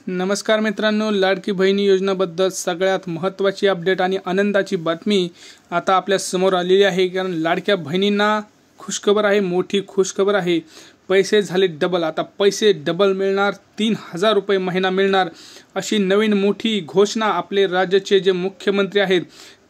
नमस्कार मित्रांनो, लाडकी बहिणी योजनेबद्दल सगळ्यात महत्त्वाची अपडेट आणि आनंदाची बातमी आता आपल्या समोर आलेली आहे। कारण लाडक्या बहिणींना खुशखबर आहे, मोठी खुशखबर आहे। पैसे झाले डबल, आता पैसे डबल मिळणार, 3000 रुपये महिना मिळणार अशी नवीन मोठी घोषणा आपले राज्याचे जे मुख्यमंत्री आहेत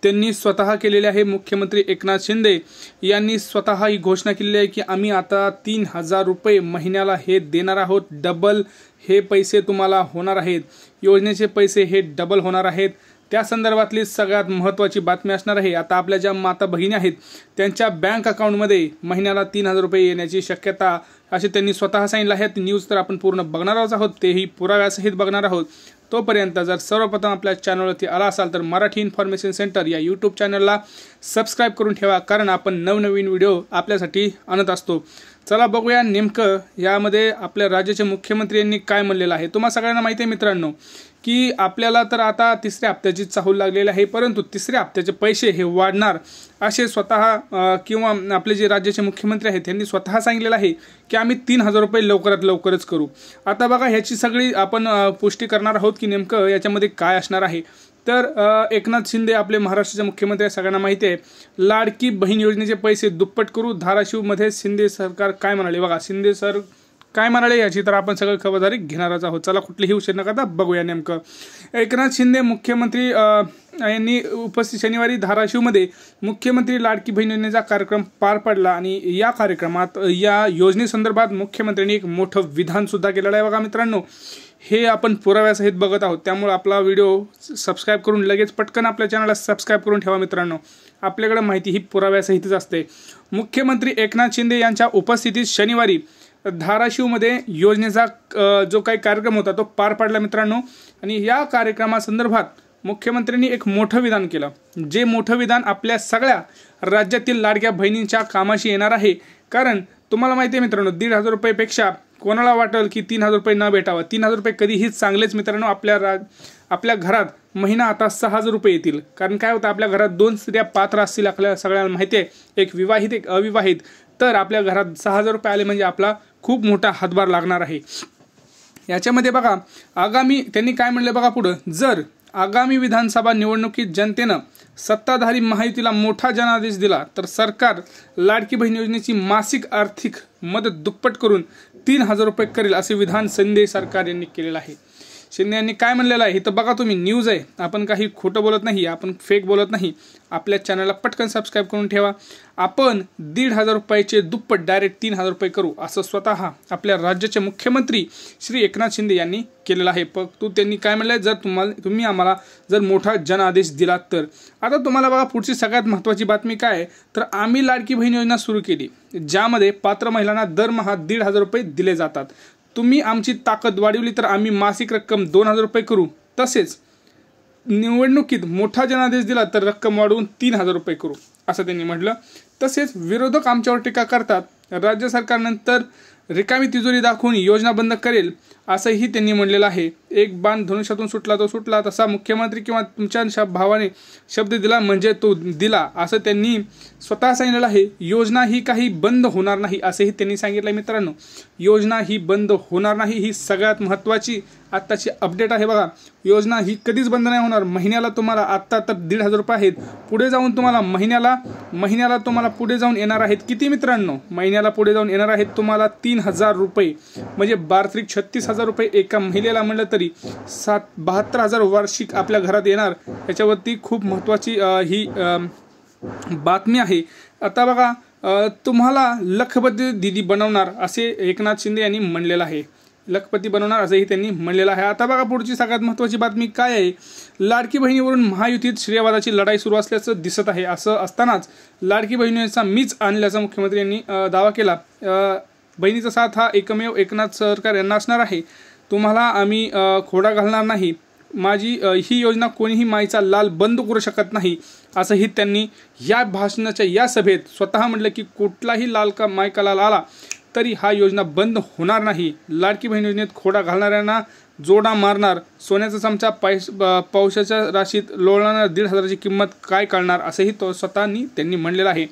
त्यांनी स्वतः केलेले आहे। मुख्यमंत्री एकनाथ शिंदे यांनी स्वतः ही घोषणा केली आहे की आम्ही आता 3000 रुपये महिन्याला हे देणार आहोत। डबल हे पैसे तुम्हाला होणार आहेत, योजनेचे पैसे हे डबल होणार आहेत। त्या संदर्भातली सगळ्यात महत्त्वाची बातमी असणार आहे। आता आपल्या ज्या माता भगिनी आहेत त्यांच्या बँक अकाउंटमध्ये महिन्याला 3000 रुपये येण्याची शक्यता असे त्यांनी स्वतः सांगितलं आहे। न्यूज तर आपण पूर्ण बघणार आहोत, तेही पुराव्यासहित बघणार आहोत। तोपर्यंत जर सर्वप्रथम आपल्या चॅनलवरती आला असाल तर मराठी इन्फॉर्मेशन सेंटर या यूट्यूब चॅनलला सबस्क्राईब करून ठेवा, कारण आपण नवनवीन व्हिडिओ आपल्यासाठी आणत असतो। चला बघूया नेमकं यामध्ये आपल्या राज्याचे मुख्यमंत्री यांनी काय म्हणलेलं आहे। तुम्हाला सगळ्यांना माहिती आहे मित्रांनो की आपल्याला तर आता तिसऱ्या हप्त्याची चाहूल लागलेली आहे, परंतु तिसऱ्या हप्त्याचे पैसे हे वाढणार असे स्वतः किंवा आपले जे राज्याचे मुख्यमंत्री आहेत त्यांनी स्वतः सांगितलेलं आहे की आम्ही 3000 रुपये लवकरात लवकरच करू। आता बघा ह्याची सगळी आपण पुष्टी करणार आहोत की नेमकं याच्यामध्ये काय असणार आहे। तर एकनाथ शिंदे आपले महाराष्ट्राचे मुख्यमंत्री सगळ्यांना माहिती आहे, लाडकी बहीण योजनेचे पैसे दुप्पट करू। धाराशिवमध्ये शिंदे सरकार काय म्हणाले, बघा शिंदे सर काय म्हणाले याची तर आपण सगळं खबरदारी घेणारच आहोत। चला कुठलीही उशीर न करता बघूया नेमकं। एकनाथ शिंदे मुख्यमंत्री यांनी उपस्थित शनिवारी धाराशिवमध्ये मुख्यमंत्री लाडकी बहीण योजनेचा कार्यक्रम पार पडला आणि या कार्यक्रमात या योजनेसंदर्भात मुख्यमंत्र्यांनी एक मोठं विधान सुद्धा केलेलं आहे। बघा मित्रांनो, हे आपण पुराव्यासहित बघत आहोत, त्यामुळे आपला व्हिडिओ सबस्क्राईब करून लगेच पटकन आपल्या चॅनलला सबस्क्राईब करून ठेवा मित्रांनो। आपल्याकडे माहिती ही पुराव्यासहितच असते। मुख्यमंत्री एकनाथ शिंदे यांच्या उपस्थितीत शनिवारी धाराशिवमध्ये योजनेचा जो काही कार्यक्रम होता तो पार पडला मित्रांनो। आणि या कार्यक्रमासंदर्भात मुख्यमंत्र्यांनी एक मोठं विधान केलं, जे मोठं विधान आपल्या सगळ्या राज्यातील लाडक्या बहिणींच्या कामाशी येणार आहे। कारण तुम्हाला माहिती आहे मित्रांनो, 1500 रुपयेपेक्षा कोणाला वाटेल की 3000 रुपये न भेटावं। 3000 रुपये कधीही चांगलेच मित्रांनो। आपल्या घरात महिना आता 6000 रुपये येतील। कारण काय होतं, आपल्या घरात 2 स्त्रिया पात्र असतील, आपल्या सगळ्यांना माहिती आहे, एक विवाहित एक अविवाहित। तर आपल्या घरात 6000 रुपये आले म्हणजे आपला खूप मोठा हातभार लागणार आहे। याच्यामध्ये बघा आगामी त्यांनी काय म्हणले बघा पुढं, जर आगामी विधानसभा निवडणुकीत जनतेनं सत्ताधारी महायुतीला मोठा जनादेश दिला तर सरकार लाडकी बहीण योजनेची मासिक आर्थिक मदत दुप्पट करून 3000 रुपये करेल, असे विधान शिंदे सरकार यांनी केलेलं आहे। शिंदे यांनी काय म्हणलेलं आहे तर बघा तुम्ही, न्यूज आहे, आपण काही खोटं बोलत नाही, आपण फेक बोलत नाही। आपल्या चॅनलला पटकन सबस्क्राईब करून ठेवा। आपण 1500 रुपयाचे दुप्पट डायरेक्ट 3000 रुपये करू, असं स्वतः आपल्या राज्याचे मुख्यमंत्री श्री एकनाथ शिंदे यांनी केलेलं आहे। त्यांनी काय म्हणलंय, जर तुम्ही आम्हाला जर मोठा जनादेश दिलात तर। आता तुम्हाला बघा पुढची सगळ्यात महत्त्वाची बातमी काय आहे तर आम्ही लाडकी बहीण योजना सुरू केली, ज्यामध्ये पात्र महिलांना दरमहा 1500 रुपये दिले जातात। तुम्ही आमची ताकद वाढवली तर आम्ही मासिक रक्कम 2000 रुपये करू, तसेच निवडणुकीत मोठा जनादेश दिला तर रक्कम वाढवून 3000 रुपये करू, असं त्यांनी म्हटलं। तसेच विरोधक आमच्यावर टीका करतात, राज्य सरकार नंतर रिकामी तिजोरी दाखवून योजना बंद करेल, असंही त्यांनी म्हणलेलं आहे। एक बाण धनुष्यातून सुटला तो सुटला, तसा मुख्यमंत्री किंवा तुमच्या भावाने शब्द दिला म्हणजे तो दिला, असं त्यांनी स्वतः सांगितलेलं आहे। योजना ही काही बंद होणार नाही असंही त्यांनी सांगितलं मित्रांनो। योजना ही बंद होणार नाही, ही सगळ्यात महत्त्वाची आत्ताची अपडेट आहे। बघा योजना ही कधीच बंद नाही होणार। महिन्याला तुम्हाला आत्ता तर 1500 रुपये आहेत, पुढे जाऊन तुम्हाला महिन्याला तुम्हाला पुढे जाऊन येणार आहेत किती मित्रांनो, महिन्याला पुढे जाऊन येणार आहेत तुम्हाला 3000 रुपये, म्हणजे 36,000 रुपये एका महिलेला म्हणलं तरी 72,000 वार्षिक आपल्या घरात येणार। याच्यावरती खूप महत्त्वाची ही बातमी आहे। आता बघा तुम्हाला लखपती दिदी बनवणार असे एकनाथ शिंदे यांनी म्हणलेलं आहे, लखपती बनवणार असंही त्यांनी म्हणलेलं आहे। आता बघा पुढची सगळ्यात महत्त्वाची बातमी काय आहे, लाडकी बहिणीवरून महायुतीत श्रेयवादाची लढाई सुरू असल्याचं दिसत आहे। असं असतानाच लाडकी बहिणीचा मीच आणल्याचा मुख्यमंत्री यांनी दावा केला। बहिणीचा साथ हा एकमेव एकनाथ सरकार यांना असणार आहे, तुम्हाला आम्ही खोडा घालणार नाही। माझी ही योजना कोणीही माईचा लाल बंद करू शकत नाही, असंही त्यांनी या भाषणाच्या या सभेत स्वतः म्हटलं की कुठलाही माईचा लाल आला तरी हा योजना बंद होणार नाही। लाडकी बहीण योजनेत खोडा घालणाऱ्यांना जोडा मारणार, सोन्याचा चमचा पावसाच्या राशीत लोळणार, 1500ची किंमत काय कळणार, असंही तो स्वतःनी त्यांनी म्हणलेलं आहे।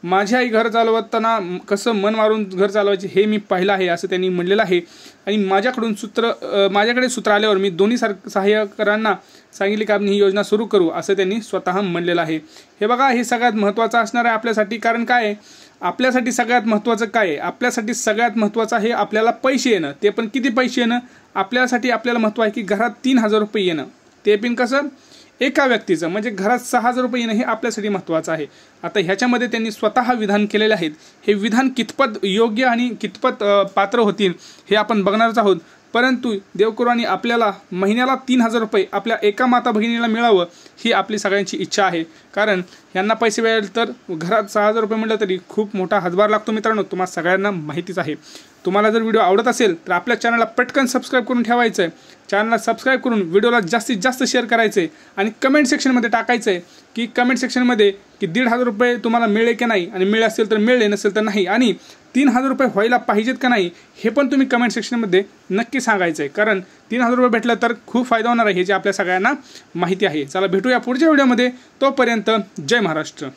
माझी आई घर चालवताना कसं मन मारून घर चालवायचे हे मी पाहिलं आहे असं त्यांनी म्हणलेलं आहे. आणि माझ्याकडे सूत्र आल्यावर मी दोन्ही सहाय्यकरांना सांगितले की आपण ही योजना सुरू करू असं त्यांनी स्वतः म्हणलेलं आहे. हे बघा, हे सगळ्यात महत्त्वाचं असणार आहे आपल्यासाठी. कारण काय आहे, आपल्यासाठी सगळ्यात महत्त्वाचं काय आहे, आपल्यासाठी सगळ्यात महत्त्वाचं आहे आपल्याला पैसे येणं. ते पण किती पैसे येणं आपल्याला महत्त्व आहे की घरात 3,000 रुपये येणं. ते पण कसं, एका व्यक्तीचं, म्हणजे घरात 6,000 रुपये येणं हे आपल्यासाठी महत्त्वाचं आहे. आता ह्याच्यामध्ये त्यांनी स्वतः विधान केलेले आहेत. हे विधान कितपत योग्य आणि कितपत पात्र होतील हे आपण बघणारच आहोत. परंतु देवकरुणी आपल्याला महिन्याला 3,000 रुपये आपल्या एका माता भगिनीला मिळावं ही आपली सगळ्यांची इच्छा आहे. कारण यांना पैसे मिळाले तर घरात 6,000 रुपये म्हटलं तरी खूप मोठा हातभार लागतो मित्रांनो, तुम्हाला सगळ्यांना माहितीच आहे. तुम्हाला जर व्हिडिओ आवडत असेल तर आपल्या चॅनलला पटकन सबस्क्राईब करून ठेवायचं आहे. चॅनलला सबस्क्राईब करून व्हिडिओला जास्तीत जास्त शेअर करायचं आहे आणि कमेंट सेक्शनमध्ये टाकायचं आहे की कमेंट सेक्शनमध्ये की 1,500 रुपये तुम्हाला मिळले की नाही, आणि मिळले असेल तर मिळले, नसेल तर नाही, आणि 3,000 रुपये व्हायला पाहिजेत का नाही हे पण तुम्ही कमेंट सेक्शनमध्ये नक्की सांगायचं आहे. कारण 3,000 रुपये भेटलं तर खूप फायदा होणार आहे हे जे आपल्या सगळ्यांना माहिती आहे. चला भेटूया पुढच्या व्हिडिओमध्ये. तोपर्यंत जय महाराष्ट्र.